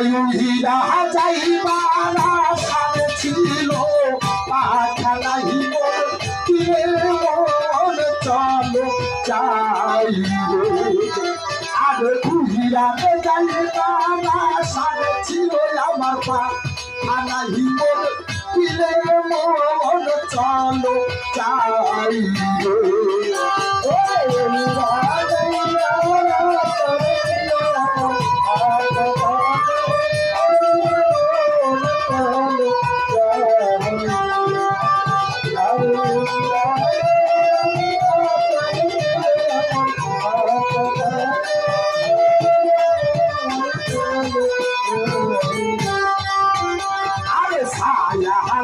হীরা যাইবার আশায় ছিল পাখালাই কিরে মন চলো যাই আর হীরাতে যাইবার আশায় ছিল আমার পাখালাই কিরে মন চলো যাই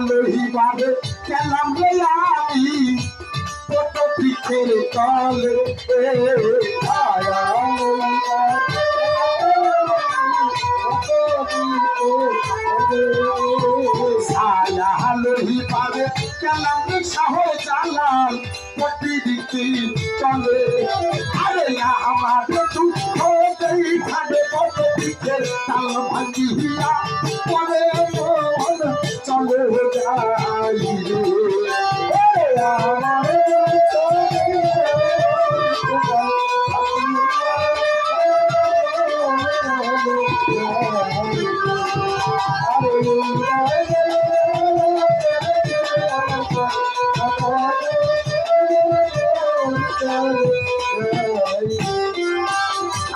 লইবারে গেলাম রে আমি কত পিঠের তলে ছায়া লইবারে গেলাম রে সাহস জালাল প্রতি দিকে চলে আরে আমার দুঃখ দেখাবে কত পিঠের তাল ভাঙিয়া পরে চলে যাই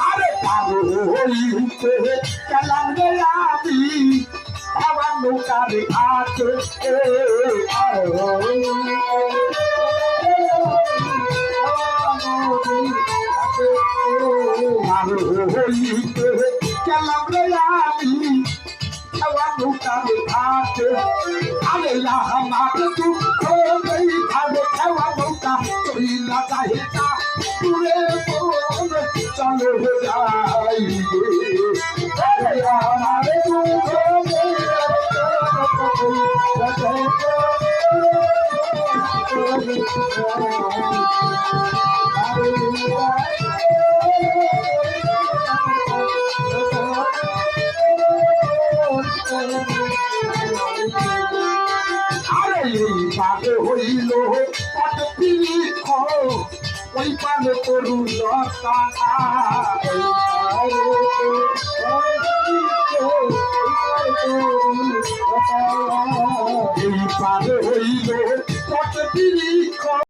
আরে পাগল হইতে গেলাম রে আমি আমার নৌকার ঘাটে হইতে গেলাম রে আমি আমার নৌকার ঘাটে আরে আমার দুঃখ নেই ভাবে খেওয়া নৌকা চলিলা চাহিদা তুলে চলো যাই আমার দুঃখ আরে পাগে হইল কত পিলিখ ওই পাগে তরু লতা এই পাগে হইল কত পিলিখ